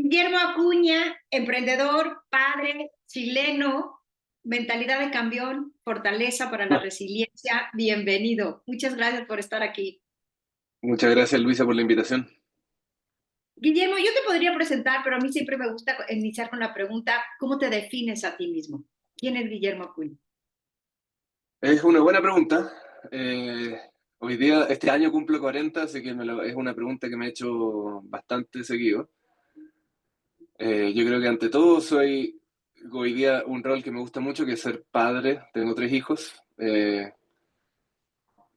Guillermo Acuña, emprendedor, padre, chileno, mentalidad de campeón, fortaleza para la resiliencia. Bienvenido. Muchas gracias por estar aquí. Muchas gracias, Luisa, por la invitación. Guillermo, yo te podría presentar, pero a mí siempre me gusta iniciar con la pregunta, ¿cómo te defines a ti mismo? ¿Quién es Guillermo Acuña? Es una buena pregunta. Eh, Hoy día, este año cumplo 40, así que es una pregunta que me he hecho bastante seguido. Yo creo que ante todo soy hoy día un rol que me gusta mucho, que es ser padre. Tengo tres hijos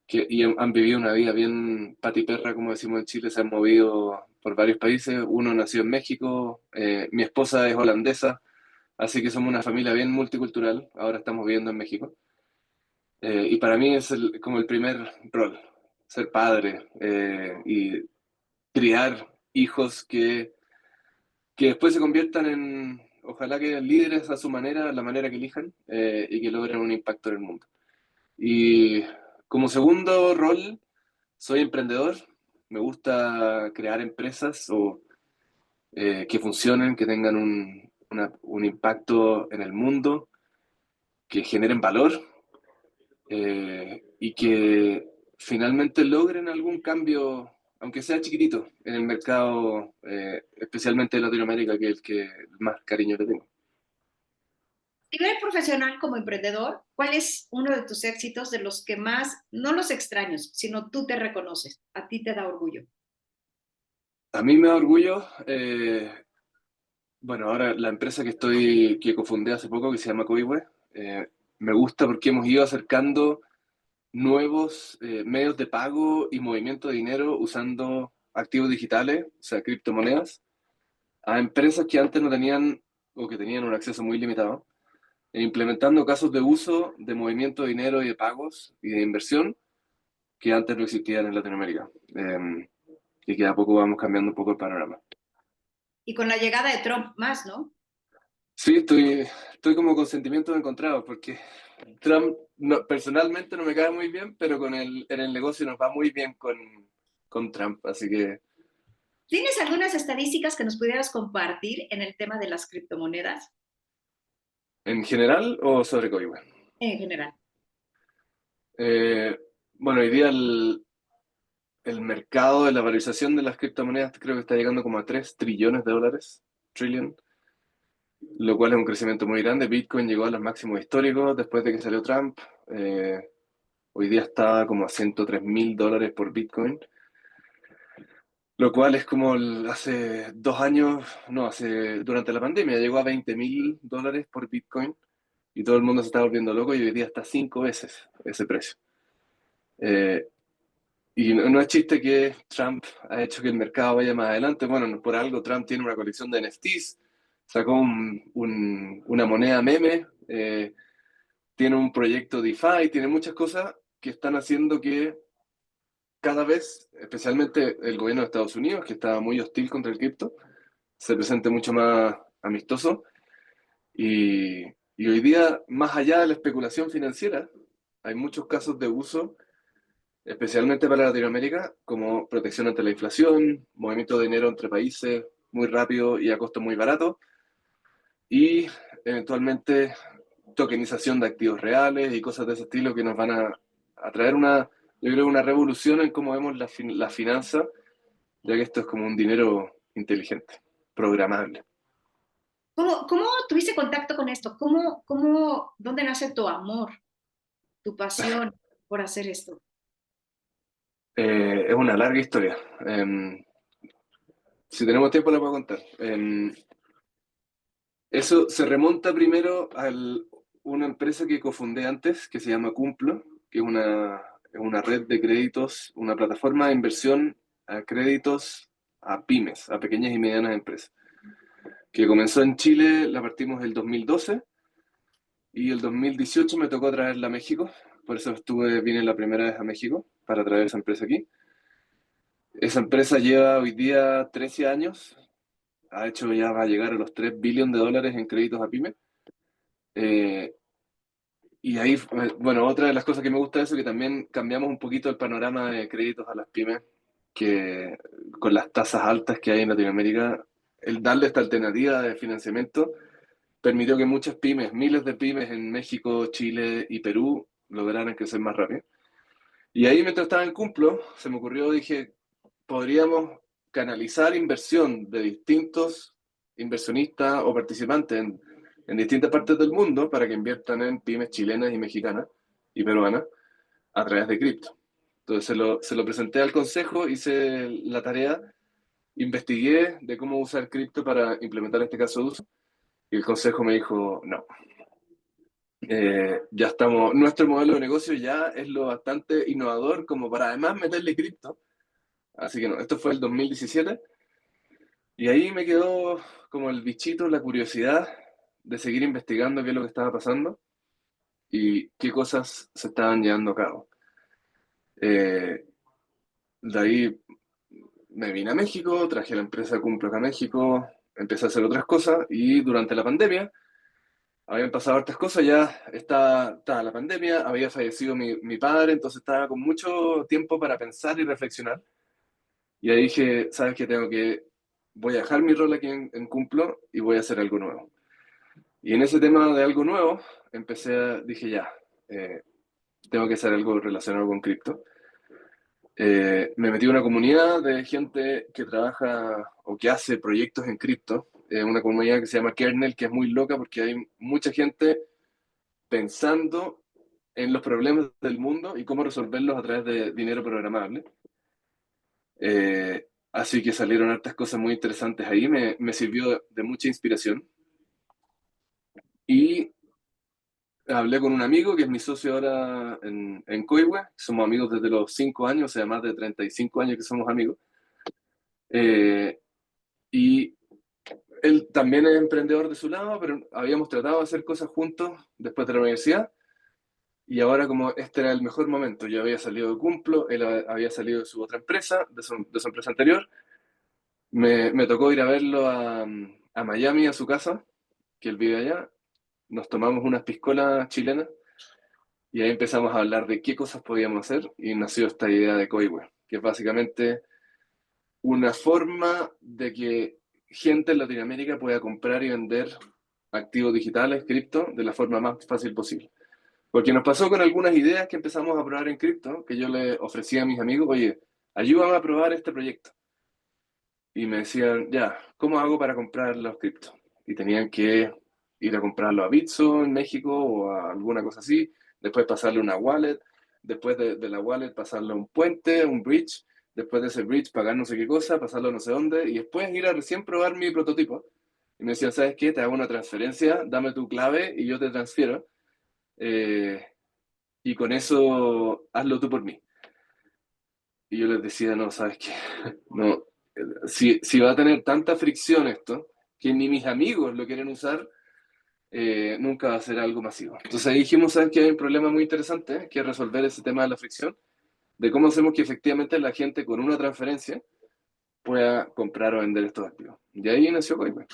y han vivido una vida bien patiperra, como decimos en Chile. Se han movido por varios países. Uno nació en México, mi esposa es holandesa, así que somos una familia bien multicultural. Ahora estamos viviendo en México. Y para mí es como el primer rol, ser padre y criar hijos que después se conviertan en, ojalá que líderes a su manera, la manera que elijan, y que logren un impacto en el mundo. Y como segundo rol, soy emprendedor. Me gusta crear empresas que funcionen, que tengan un impacto en el mundo, que generen valor y que finalmente logren algún cambio, aunque sea chiquitito, en el mercado, especialmente de Latinoamérica, que es el que más cariño le tengo. A nivel profesional como emprendedor, ¿cuál es uno de tus éxitos de los que más, no los extraños, sino tú te reconoces, a ti te da orgullo? A mí me da orgullo, bueno, ahora la empresa que cofundé hace poco, que se llama Coihue, me gusta porque hemos ido acercando nuevos medios de pago y movimiento de dinero usando activos digitales, o sea, criptomonedas, a empresas que antes no tenían o que tenían un acceso muy limitado, e implementando casos de uso de movimiento de dinero y de pagos y de inversión que antes no existían en Latinoamérica. Y que a poco vamos cambiando un poco el panorama. Y con la llegada de Trump más, ¿no? Sí, estoy como con sentimientos encontrados porque Trump personalmente no me cae muy bien, pero en el negocio nos va muy bien con Trump. Así que, ¿Tienes algunas estadísticas que nos pudieras compartir en el tema de las criptomonedas ¿en general o sobre Coiba? en general? Eh, bueno, hoy día el mercado de la valorización de las criptomonedas creo que está llegando como a 3 trillones de dólares, trillion, lo cual es un crecimiento muy grande. Bitcoin llegó a los máximos históricos después de que salió Trump. Eh, Hoy día está como a 103.000 dólares por Bitcoin, lo cual es como hace 2 años, no, durante la pandemia llegó a 20.000 dólares por Bitcoin y todo el mundo se está volviendo loco y hoy día está 5 veces ese precio. Eh, y no es chiste que Trump ha hecho que el mercado vaya más adelante. Bueno, por algo Trump tiene una colección de NFTs, sacó una moneda meme, tiene un proyecto DeFi, tiene muchas cosas que están haciendo que cada vez, especialmente el gobierno de Estados Unidos, que estaba muy hostil contra el cripto, se presente mucho más amistoso. Y hoy día, más allá de la especulación financiera, hay muchos casos de uso, especialmente para Latinoamérica, como protección ante la inflación, movimiento de dinero entre países muy rápido y a costo muy barato, y eventualmente tokenización de activos reales y cosas de ese estilo que nos van a traer yo creo, una revolución en cómo vemos la finanza, ya que esto es como un dinero inteligente, programable. ¿Cómo tuviste contacto con esto? ¿Dónde nace tu amor, tu pasión por hacer esto? Es una larga historia. Si tenemos tiempo la puedo contar. Eso se remonta primero a una empresa que cofundé antes, que se llama Cumplo, que es una red de créditos, una plataforma de inversión a créditos a pymes, a pequeñas y medianas empresas, que comenzó en Chile, la partimos el 2012 y el 2018 me tocó traerla a México, por eso vine la primera vez a México para traer esa empresa aquí. Esa empresa lleva hoy día 13 años, ha hecho ya, va a llegar a los 3 billones de dólares en créditos a pymes. Eh, y ahí, bueno, otra de las cosas que me gusta de eso es que también cambiamos un poquito el panorama de créditos a las pymes, que con las tasas altas que hay en Latinoamérica, el darle esta alternativa de financiamiento permitió que muchas pymes, miles de pymes en México, Chile y Perú lograran crecer más rápido. Y ahí mientras estaba en Cumplo, se me ocurrió, dije, podríamos canalizar inversión de distintos inversionistas o participantes en distintas partes del mundo para que inviertan en pymes chilenas y mexicanas y peruanas a través de cripto. Entonces se lo presenté al consejo, hice la tarea, investigué de cómo usar cripto para implementar este caso de uso y el consejo me dijo, no, ya estamos, nuestro modelo de negocio ya es lo bastante innovador como para además meterle cripto. Así que no, esto fue el 2017 y ahí me quedó como el bichito, la curiosidad de seguir investigando qué es lo que estaba pasando y qué cosas se estaban llevando a cabo. Eh, de ahí me vine a México, traje la empresa Cumplo acá a México, empecé a hacer otras cosas y durante la pandemia habían pasado hartas cosas, ya estaba la pandemia, había fallecido mi padre, entonces estaba con mucho tiempo para pensar y reflexionar. Y ahí dije, ¿sabes qué? Voy a dejar mi rol aquí en Cumplo y voy a hacer algo nuevo. Y en ese tema de algo nuevo, dije ya, eh, tengo que hacer algo relacionado con cripto. Me metí a una comunidad de gente que trabaja o que hace proyectos en cripto, una comunidad que se llama Kernel, que es muy loca porque hay mucha gente pensando en los problemas del mundo y cómo resolverlos a través de dinero programable. Así que salieron hartas cosas muy interesantes ahí, me sirvió de mucha inspiración. Y hablé con un amigo que es mi socio ahora en Coihue, somos amigos desde los 5 años, o sea, más de 35 años que somos amigos. Eh, y él también es emprendedor de su lado, pero habíamos tratado de hacer cosas juntos después de la universidad. Y ahora como este era el mejor momento, yo había salido de Cumplo, él había salido de su otra empresa, de su empresa anterior, me tocó ir a verlo a Miami, a su casa, que él vive allá, nos tomamos unas piscolas chilenas y ahí empezamos a hablar de qué cosas podíamos hacer y nació esta idea de Coihue, que es básicamente una forma de que gente en Latinoamérica pueda comprar y vender activos digitales, cripto, de la forma más fácil posible. Porque nos pasó con algunas ideas que empezamos a probar en cripto, que yo le ofrecía a mis amigos, oye, ayúdame a probar este proyecto. Y me decían, ya, ¿cómo hago para comprar los criptos? Y tenían que ir a comprarlo a Bitso en México o a alguna cosa así, después pasarle una wallet, después de la wallet pasarle un puente, un bridge, después de ese bridge pagar no sé qué cosa, pasarlo a no sé dónde, y después ir a recién probar mi prototipo. Y me decían, ¿sabes qué? Te hago una transferencia, dame tu clave y yo te transfiero. Eh, y con eso hazlo tú por mí. Y yo les decía, no, ¿sabes qué? No, si va a tener tanta fricción esto, que ni mis amigos lo quieren usar, nunca va a ser algo masivo. Entonces ahí dijimos, ¿sabes qué? Hay un problema muy interesante, que es resolver ese tema de la fricción, de cómo hacemos que efectivamente la gente con una transferencia pueda comprar o vender estos activos. Y ahí nació Coinbase.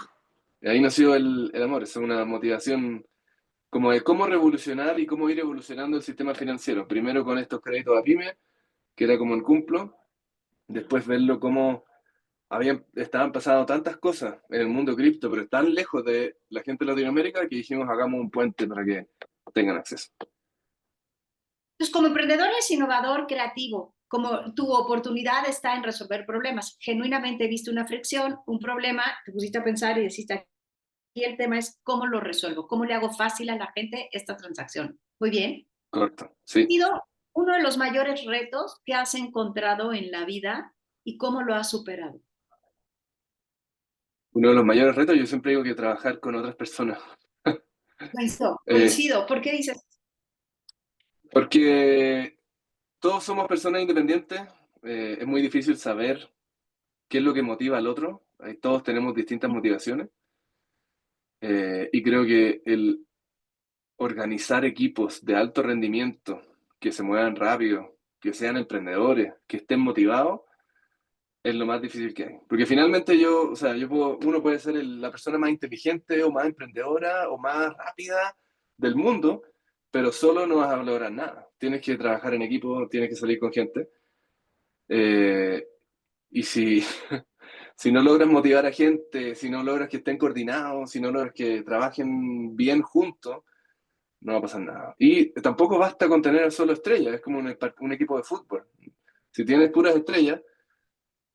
Y ahí nació el amor, es una motivación como de cómo revolucionar y cómo ir evolucionando el sistema financiero. Primero con estos créditos a pyme, que era como en Cumplo, después verlo como estaban pasando tantas cosas en el mundo cripto, pero tan lejos de la gente de Latinoamérica que dijimos hagamos un puente para que tengan acceso. Entonces, como emprendedor es innovador, creativo, como tu oportunidad está en resolver problemas. Genuinamente viste una fricción, un problema, te pusiste a pensar y deciste, aquí el tema es cómo lo resuelvo, cómo le hago fácil a la gente esta transacción. Muy bien. Correcto, ¿Ha sí. sido uno de los mayores retos que has encontrado en la vida y cómo lo has superado? Uno de los mayores retos, yo siempre digo que trabajar con otras personas. Coincido, Eh, coincido. ¿Por qué dices? porque todos somos personas independientes, es muy difícil saber qué es lo que motiva al otro. Todos tenemos distintas motivaciones. Y creo que el organizar equipos de alto rendimiento, que se muevan rápido, que sean emprendedores, que estén motivados, es lo más difícil que hay. Porque finalmente yo, o sea, uno puede ser la persona más inteligente o más emprendedora o más rápida del mundo, pero solo no vas a lograr nada. Tienes que trabajar en equipo, tienes que salir con gente. Eh, y si, Si no logras motivar a gente, si no logras que estén coordinados, si no logras que trabajen bien juntos, no va a pasar nada. Y tampoco basta con tener solo estrellas, es como un equipo de fútbol. Si tienes puras estrellas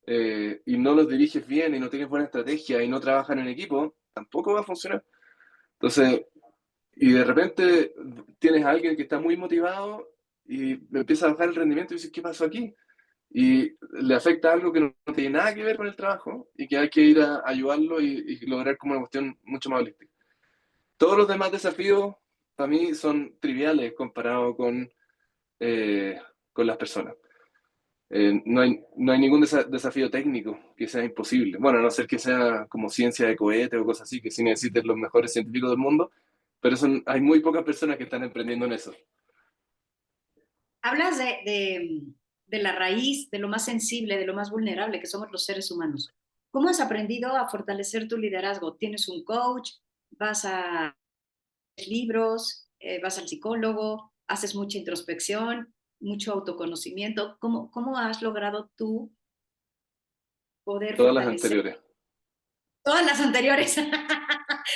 y no los diriges bien y no tienes buena estrategia y no trabajan en equipo, tampoco va a funcionar. Entonces, y de repente tienes a alguien que está muy motivado y empieza a bajar el rendimiento y dices, ¿qué pasó aquí? Y le afecta algo que no tiene nada que ver con el trabajo y que hay que ir a ayudarlo y lograr como una cuestión mucho más holística. Todos los demás desafíos para mí son triviales comparado eh, con las personas. No hay ningún desafío técnico que sea imposible. Bueno, a no ser que sea como ciencia de cohete o cosas así, que sí necesiten los mejores científicos del mundo, pero hay muy pocas personas que están emprendiendo en eso. Hablas de la raíz, de lo más sensible, de lo más vulnerable que somos los seres humanos. ¿Cómo has aprendido a fortalecer tu liderazgo? ¿Tienes un coach? ¿Vas a libros? ¿Vas al psicólogo? ¿Haces mucha introspección? ¿Mucho autoconocimiento? ¿Cómo has logrado tú poder Todas las fortalecer anteriores. todas las anteriores?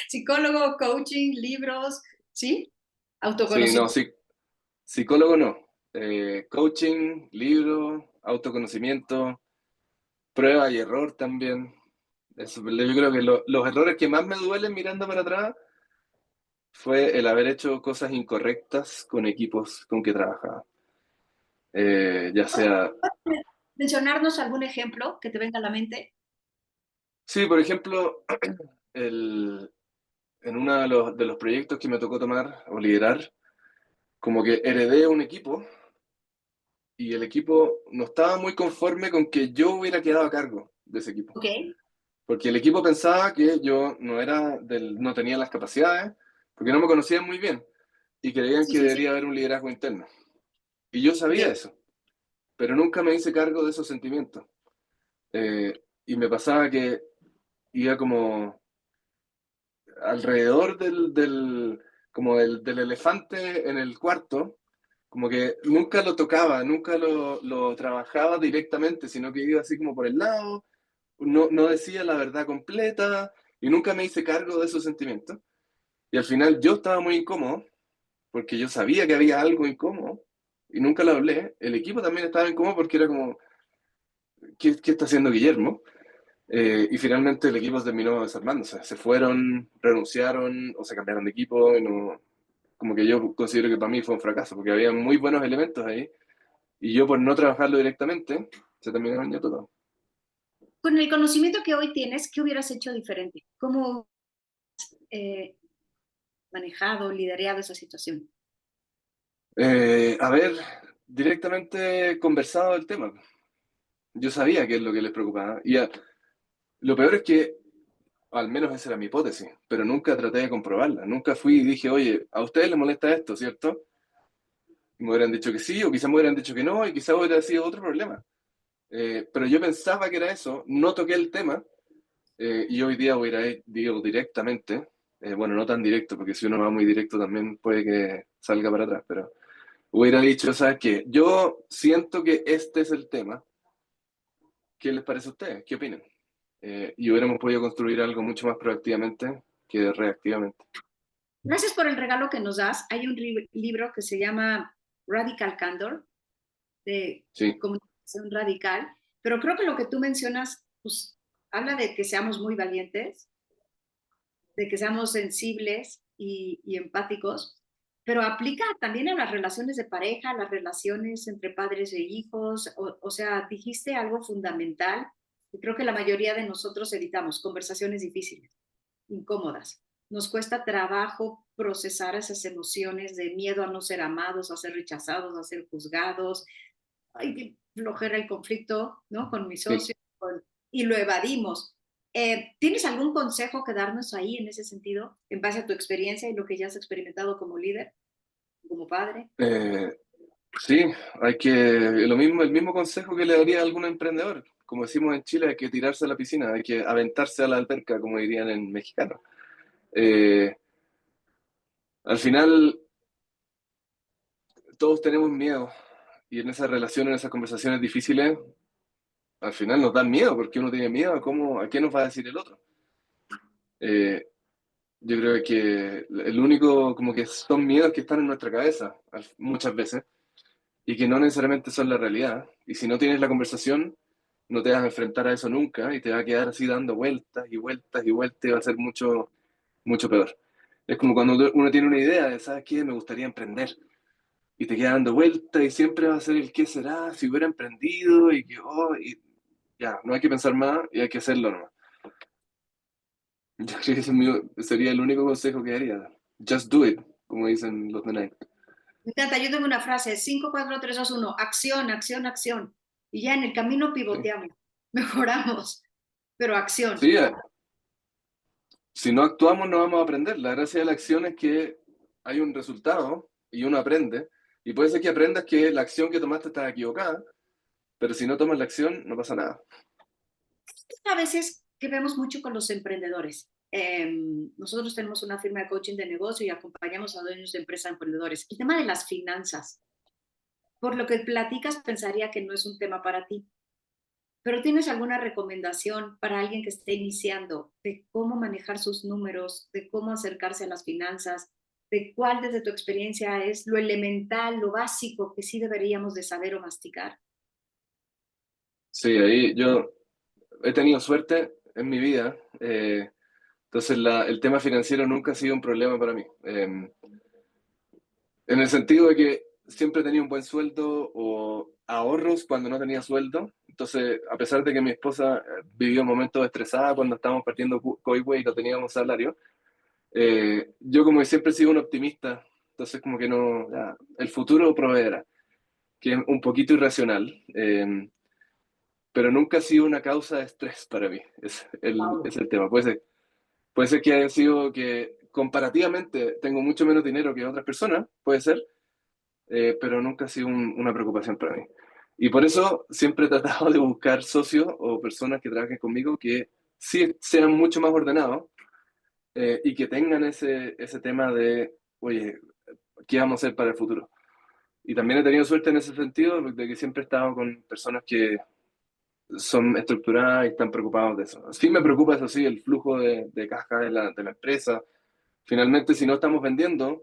Psicólogo, coaching, libros, ¿sí? Sí, no, Autoconocimiento. sí, psicólogo no. Coaching, libro, autoconocimiento, prueba y error también. Yo creo que los errores que más me duelen mirando para atrás fue el haber hecho cosas incorrectas con equipos con que trabajaba. Ya sea, Mencionarnos algún ejemplo que te venga a la mente. sí, por ejemplo, el, en uno de los proyectos que me tocó tomar o liderar, como que heredé un equipo y el equipo no estaba muy conforme con que yo hubiera quedado a cargo de ese equipo. Ok, Porque el equipo pensaba que yo no tenía las capacidades, porque no me conocían muy bien y creían sí, que sí, sí. debería haber un liderazgo interno. Y yo sabía Bien. eso, pero nunca me hice cargo de esos sentimientos. Y me pasaba que iba como alrededor como del elefante en el cuarto, como que nunca lo tocaba, nunca lo trabajaba directamente, sino que iba así como por el lado, no decía la verdad completa y nunca me hice cargo de esos sentimientos. Y al final yo estaba muy incómodo, porque yo sabía que había algo incómodo y nunca lo hablé. El equipo también estaba incómodo porque era como, ¿qué está haciendo Guillermo? Y finalmente el equipo terminó desarmándose. Se fueron, renunciaron o se cambiaron de equipo. Y no, como que yo considero que para mí fue un fracaso, porque había muy buenos elementos ahí. Y yo por no trabajarlo directamente, se terminó dañando todo. Con el conocimiento que hoy tienes, ¿qué hubieras hecho diferente? ¿Cómo eh, manejado, liderado esa situación? Haber directamente conversado el tema. Yo sabía qué es lo que les preocupaba. Lo peor es que, al menos esa era mi hipótesis, pero nunca traté de comprobarla. Nunca fui y dije, oye, a ustedes les molesta esto, ¿cierto? Y me hubieran dicho que sí, o quizás me hubieran dicho que no, y quizás hubiera sido otro problema. Pero yo pensaba que era eso, no toqué el tema, y hoy día digo directamente, bueno, no tan directo, porque si uno va muy directo también puede que salga para atrás, pero hubiera dicho, ¿sabes qué? Yo siento que este es el tema. ¿Qué les parece a ustedes? ¿Qué opinan? Y hubiéramos podido construir algo mucho más proactivamente que reactivamente. Gracias por el regalo que nos das. Hay un libro que se llama Radical Candor, de Sí, comunicación radical, pero creo que lo que tú mencionas, pues, habla de que seamos muy valientes, de que seamos sensibles y empáticos, pero aplica también a las relaciones de pareja, a las relaciones entre padres e hijos. O sea, dijiste algo fundamental y creo que la mayoría de nosotros evitamos conversaciones difíciles, incómodas. Nos cuesta trabajo procesar esas emociones de miedo a no ser amados, a ser rechazados, a ser juzgados. Ay, qué flojera el conflicto, ¿no? Con mi sí. socio, y lo evadimos. ¿Tienes algún consejo que darnos ahí en ese sentido, en base a tu experiencia y lo que ya has experimentado como líder, como padre? Eh, sí, el mismo consejo que le daría a algún emprendedor. Como decimos en Chile, hay que tirarse a la piscina, hay que aventarse a la alberca, como dirían en mexicano. Eh, Al final, todos tenemos miedo y en esas relaciones, en esas conversaciones difíciles, al final nos dan miedo, porque uno tiene miedo a qué nos va a decir el otro. Eh, yo creo que el único, como que son miedos que están en nuestra cabeza muchas veces y que no necesariamente son la realidad. Y si no tienes la conversación, no te vas a enfrentar a eso nunca y te va a quedar así dando vueltas y vueltas y vueltas y va a ser mucho, mucho peor. Es como cuando uno tiene una idea de, ¿sabes qué? Me gustaría emprender. Y te queda dando vueltas y siempre va a ser el qué será, si hubiera emprendido y que, oh, y ya, no hay que pensar más y hay que hacerlo nomás. Yo creo que ese sería el único consejo que daría. Just do it, como dicen los de Nike. Me encanta, yo tengo una frase, 5, 4, 3, 2, 1, acción, acción, acción. Y ya en el camino Sí, pivoteamos, mejoramos, pero acción. sí, si no actuamos no vamos a aprender. La gracia de la acción es que hay un resultado y uno aprende. Y puede ser que aprendas que la acción que tomaste está equivocada, pero si no tomas la acción no pasa nada. A veces que vemos mucho con los emprendedores. Nosotros tenemos una firma de coaching de negocio y acompañamos a dueños de empresas emprendedores. El tema de las finanzas, por lo que platicas, pensaría que no es un tema para ti. Pero ¿tienes alguna recomendación para alguien que esté iniciando de cómo manejar sus números, de cómo acercarse a las finanzas, de cuál desde tu experiencia es lo elemental, lo básico que sí deberíamos de saber o masticar? Sí, ahí yo he tenido suerte en mi vida. Entonces el tema financiero nunca ha sido un problema para mí. En el sentido de que siempre tenía un buen sueldo o ahorros cuando no tenía sueldo. Entonces, a pesar de que mi esposa vivió momentos estresada cuando estábamos partiendo Coihue y no teníamos salario, yo como que siempre he sido un optimista. Entonces, como que no, ya, el futuro proveerá, que es un poquito irracional, pero nunca ha sido una causa de estrés para mí. Wow. Es el tema. Puede ser que haya sido que comparativamente tengo mucho menos dinero que otras personas, puede ser, pero nunca ha sido una preocupación para mí. Y por eso siempre he tratado de buscar socios o personas que trabajen conmigo que sí sean mucho más ordenados y que tengan ese tema de, oye, ¿qué vamos a hacer para el futuro? Y también he tenido suerte en ese sentido, de que siempre he estado con personas que son estructuradas y están preocupados de eso. Sí me preocupa, eso sí, el flujo de caja de la empresa. Finalmente, si no estamos vendiendo,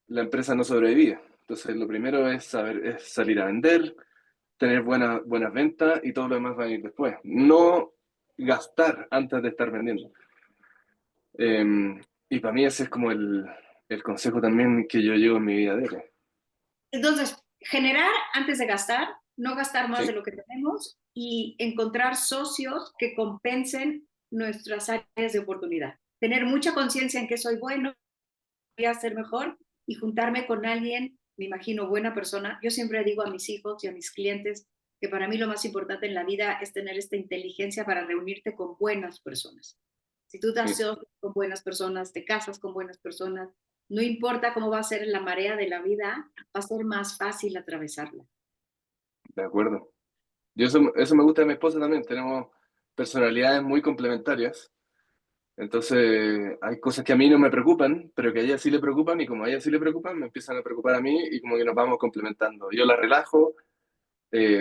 la empresa no sobrevive. Entonces, lo primero es saber, es salir a vender, tener buenas ventas y todo lo demás va a ir después. No gastar antes de estar vendiendo. Y para mí ese es como el consejo también que yo llevo en mi vida diaria. Entonces, generar antes de gastar, no gastar más de ¿Sí? lo que tenemos y encontrar socios que compensen nuestras áreas de oportunidad. Tener mucha conciencia en que soy bueno, voy a ser mejor y juntarme con alguien, me imagino, buena persona. Yo siempre digo a mis hijos y a mis clientes que para mí lo más importante en la vida es tener esta inteligencia para reunirte con buenas personas. Si tú te Sí, asocias con buenas personas, te casas con buenas personas, no importa cómo va a ser la marea de la vida, va a ser más fácil atravesarla. de acuerdo. Yo eso me gusta de mi esposa también. Tenemos personalidades muy complementarias. Entonces, hay cosas que a mí no me preocupan, pero que a ella sí le preocupan, y como a ella sí le preocupan, me empiezan a preocupar a mí y como que nos vamos complementando. Yo la relajo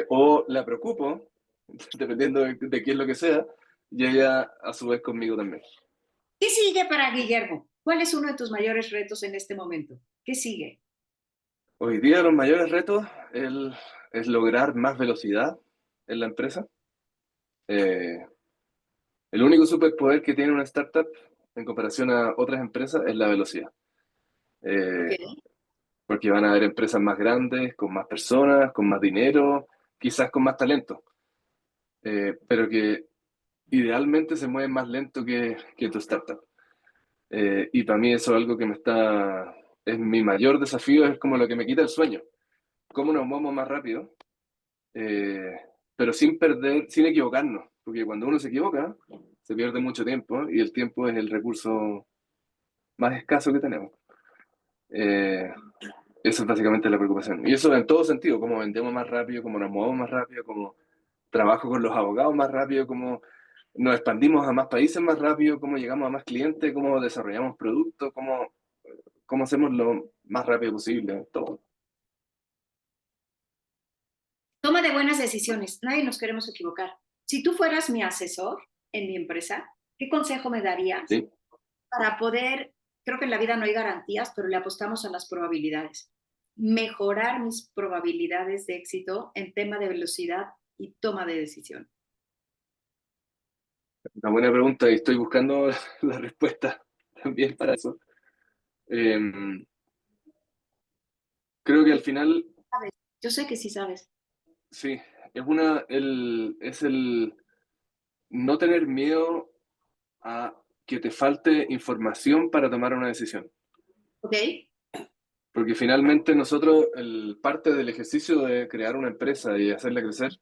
o la preocupo, dependiendo de qué es lo que sea, y ella a su vez conmigo también. ¿Qué sigue para Guillermo? ¿Cuál es uno de tus mayores retos en este momento? ¿Qué sigue? Hoy día los mayores retos es lograr más velocidad en la empresa. Eh, el único superpoder que tiene una startup en comparación a otras empresas es la velocidad. Ok. Eh, Porque van a haber empresas más grandes, con más personas, con más dinero, quizás con más talento, pero que idealmente se mueven más lento que tu startup. Y para mí eso es algo que es mi mayor desafío, es como lo que me quita el sueño. ¿Cómo nos movemos más rápido? Eh, pero sin equivocarnos, porque cuando uno se equivoca, se pierde mucho tiempo y el tiempo es el recurso más escaso que tenemos. Eh, Eso es básicamente la preocupación. Y eso en todo sentido, cómo vendemos más rápido, cómo nos movemos más rápido, cómo trabajo con los abogados más rápido, cómo nos expandimos a más países más rápido, cómo llegamos a más clientes, cómo desarrollamos productos, cómo hacemos lo más rápido posible, todo. Toma de buenas decisiones. Nadie nos queremos equivocar. Si tú fueras mi asesor en mi empresa, ¿qué consejo me darías ¿sí? para poder, creo que en la vida no hay garantías, pero le apostamos a las probabilidades, mejorar mis probabilidades de éxito en tema de velocidad y toma de decisión? Una buena pregunta y estoy buscando la respuesta también para eso. Em, Creo que al final, ¿Sabes? Yo sé que sí sabes. sí, es el no tener miedo a que te falte información para tomar una decisión. ¿Ok? Porque finalmente nosotros, parte del ejercicio de crear una empresa y hacerla crecer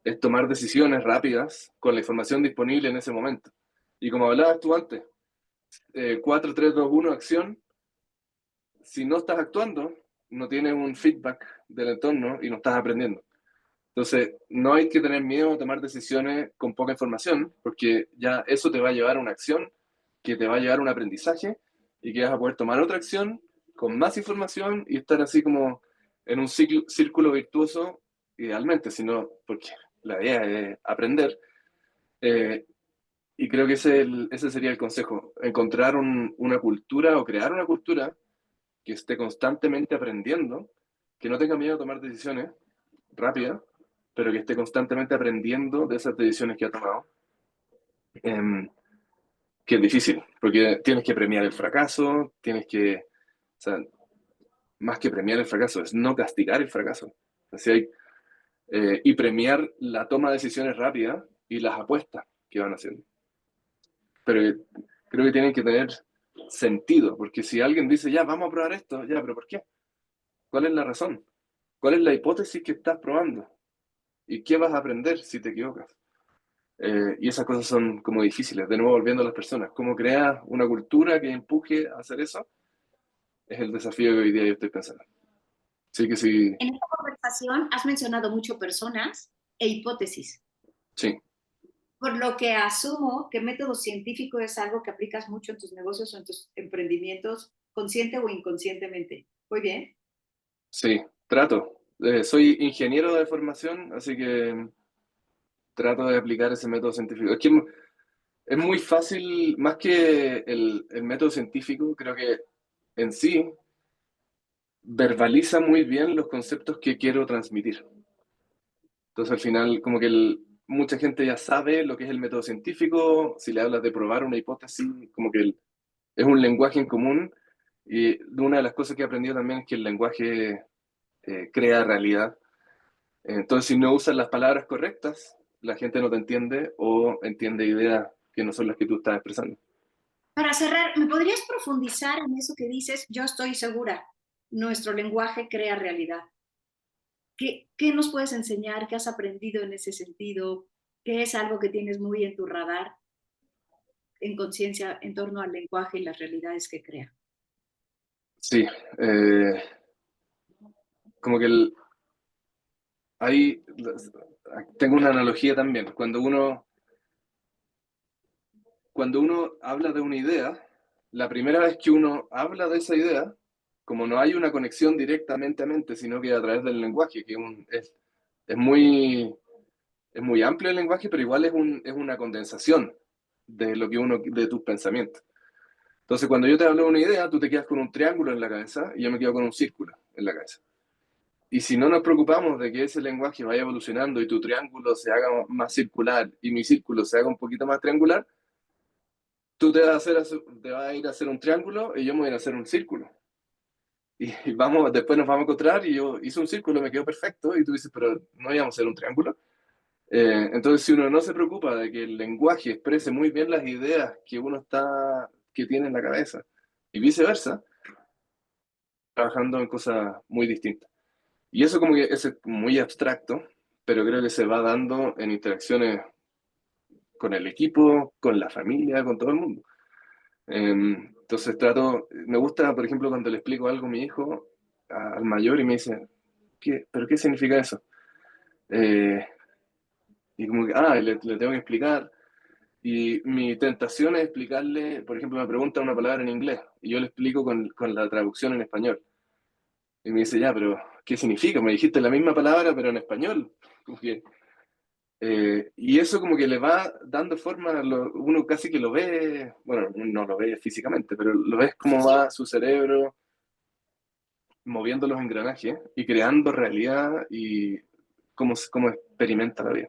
es tomar decisiones rápidas con la información disponible en ese momento. Y como hablabas tú antes, 4, 3, 2, 1, acción. Si no estás actuando, no tienes un feedback del entorno y no estás aprendiendo. Entonces, no hay que tener miedo a tomar decisiones con poca información, porque ya eso te va a llevar a una acción, que te va a llevar a un aprendizaje, y que vas a poder tomar otra acción con más información y estar así como en un círculo virtuoso, idealmente, sino porque la idea es aprender. Eh, y creo que ese sería el consejo, encontrar una cultura o crear una cultura que esté constantemente aprendiendo, que no tenga miedo a tomar decisiones rápidas, pero que esté constantemente aprendiendo de esas decisiones que ha tomado, eh, que es difícil, porque tienes que premiar el fracaso, o sea, más que premiar el fracaso, es no castigar el fracaso. Así y premiar la toma de decisiones rápidas y las apuestas que van haciendo. Pero creo que tienen que tener sentido, porque si alguien dice, ya, vamos a probar esto, ya, pero ¿por qué? ¿Cuál es la razón? ¿Cuál es la hipótesis que estás probando? ¿Y qué vas a aprender si te equivocas? Y esas cosas son como difíciles, de nuevo volviendo a las personas. ¿Cómo creas una cultura que empuje a hacer eso? Es el desafío que hoy día yo estoy pensando. Sí que sí, En esta conversación has mencionado mucho personas e hipótesis, sí, por lo que asumo que método científico es algo que aplicas mucho en tus negocios o en tus emprendimientos, consciente o inconscientemente. Muy bien. sí, trato. Soy ingeniero de formación, así que trato de aplicar ese método científico. Es que es muy fácil, más que el método científico, creo que en sí verbaliza muy bien los conceptos que quiero transmitir. Entonces al final como que mucha gente ya sabe lo que es el método científico, si le hablas de probar una hipótesis, como que es un lenguaje en común y una de las cosas que he aprendido también es que el lenguaje crea realidad. Entonces si no usas las palabras correctas, la gente no te entiende o entiende ideas que no son las que tú estás expresando. Para cerrar, ¿me podrías profundizar en eso que dices? Yo estoy segura, nuestro lenguaje crea realidad. ¿Qué nos puedes enseñar? ¿Qué has aprendido en ese sentido? ¿Qué es algo que tienes muy en tu radar, en conciencia, en torno al lenguaje y las realidades que crea? Sí, como que ahí tengo una analogía también. Cuando uno habla de una idea, la primera vez que uno habla de esa idea, como no hay una conexión directamente a mente, sino que a través del lenguaje, es muy, es muy amplio el lenguaje, pero igual es una condensación de lo que de tus pensamientos. Entonces, cuando yo te hablo de una idea, tú te quedas con un triángulo en la cabeza y yo me quedo con un círculo en la cabeza. Y si no nos preocupamos de que ese lenguaje vaya evolucionando y tu triángulo se haga más circular y mi círculo se haga un poquito más triangular, tú te vas a ir a hacer un triángulo y yo me voy a ir a hacer un círculo. Y después nos vamos a encontrar y yo hice un círculo, me quedó perfecto, y tú dices, pero no íbamos a hacer un triángulo. Entonces, si uno no se preocupa de que el lenguaje exprese muy bien las ideas que tiene en la cabeza, y viceversa, trabajando en cosas muy distintas. Y eso como que es muy abstracto, pero creo que se va dando en interacciones con el equipo, con la familia, con todo el mundo. Entonces me gusta, por ejemplo, cuando le explico algo a mi hijo, al mayor, y me dice, ¿pero qué significa eso? Eh, y como que, le tengo que explicar. Y mi tentación es explicarle, por ejemplo, me pregunta una palabra en inglés, y yo le explico con la traducción en español. Y me dice, ya, pero ¿qué significa? Me dijiste la misma palabra, pero en español. Como que, y eso como que le va dando forma, uno casi que lo ve, bueno, no lo ve físicamente, pero lo ves cómo va su cerebro moviendo los engranajes y creando realidad y cómo experimenta la vida.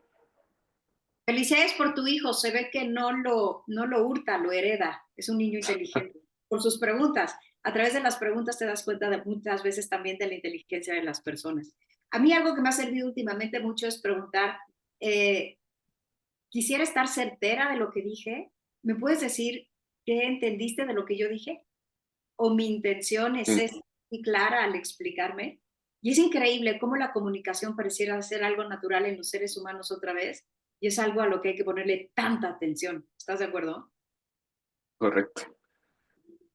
Felicidades por tu hijo, se ve que no lo hurta, lo hereda, es un niño inteligente. Por sus preguntas, a través de las preguntas te das cuenta de muchas veces también de la inteligencia de las personas. A mí algo que me ha servido últimamente mucho es preguntar, eh, quisiera estar certera de lo que dije, ¿me puedes decir qué entendiste de lo que yo dije? ¿O mi intención es Sí, esta y clara al explicarme? Y es increíble cómo la comunicación pareciera ser algo natural en los seres humanos otra vez, y es algo a lo que hay que ponerle tanta atención. ¿Estás de acuerdo? correcto.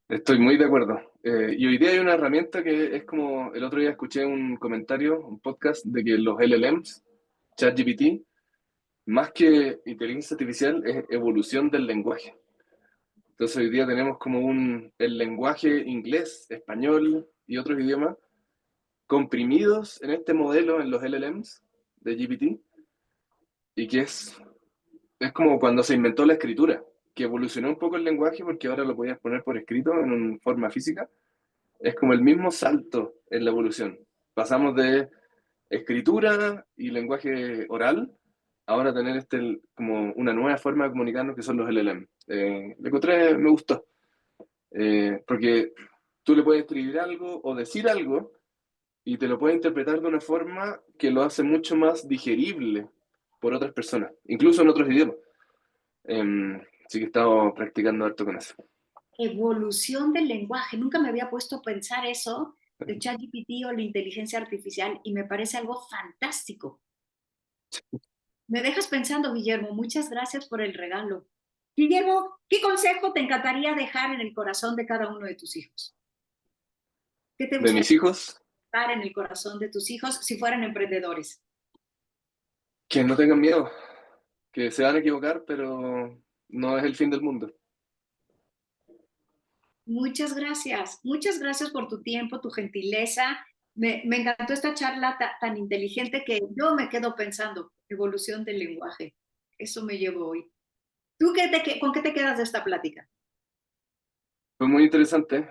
Estoy muy de acuerdo. Y hoy día hay una herramienta que es como, el otro día escuché un comentario, un podcast, de que los LLMs, ChatGPT, más que inteligencia artificial, es evolución del lenguaje. Entonces hoy día tenemos como el lenguaje inglés, español y otros idiomas comprimidos en este modelo, en los LLMs de GPT, y que es como cuando se inventó la escritura, que evolucionó un poco el lenguaje porque ahora lo podías poner por escrito en una forma física. Es como el mismo salto en la evolución. Pasamos de escritura y lenguaje oral, ahora tener como una nueva forma de comunicarnos que son los LLM. Le encontré, me gustó, porque tú le puedes escribir algo o decir algo y te lo puede interpretar de una forma que lo hace mucho más digerible por otras personas, incluso en otros idiomas. Así que he estado practicando harto con eso. Evolución del lenguaje. Nunca me había puesto a pensar eso del ChatGPT o la inteligencia artificial y me parece algo fantástico. Me dejas pensando, Guillermo. Muchas gracias por el regalo. Guillermo, ¿qué consejo te encantaría dejar en el corazón de cada uno de tus hijos? ¿Qué te De gustaría mis hijos, estar en el corazón de tus hijos si fueran emprendedores? que no tengan miedo, que se van a equivocar, pero no es el fin del mundo. Muchas gracias por tu tiempo, tu gentileza. Me encantó esta charla tan inteligente que yo me quedo pensando, evolución del lenguaje. Eso me llevo hoy. ¿Tú con qué te quedas de esta plática? Fue muy interesante.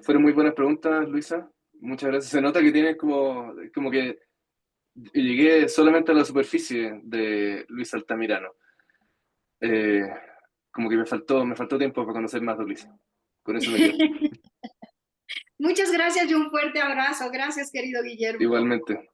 Fueron muy buenas preguntas, Luisa. Muchas gracias. Se nota que tienes como que llegué solamente a la superficie de Luis Altamirano. Eh, Como que me faltó tiempo para conocer más de Luisa. Con eso me quedo. Muchas gracias y un fuerte abrazo. Gracias, querido Guillermo. Igualmente.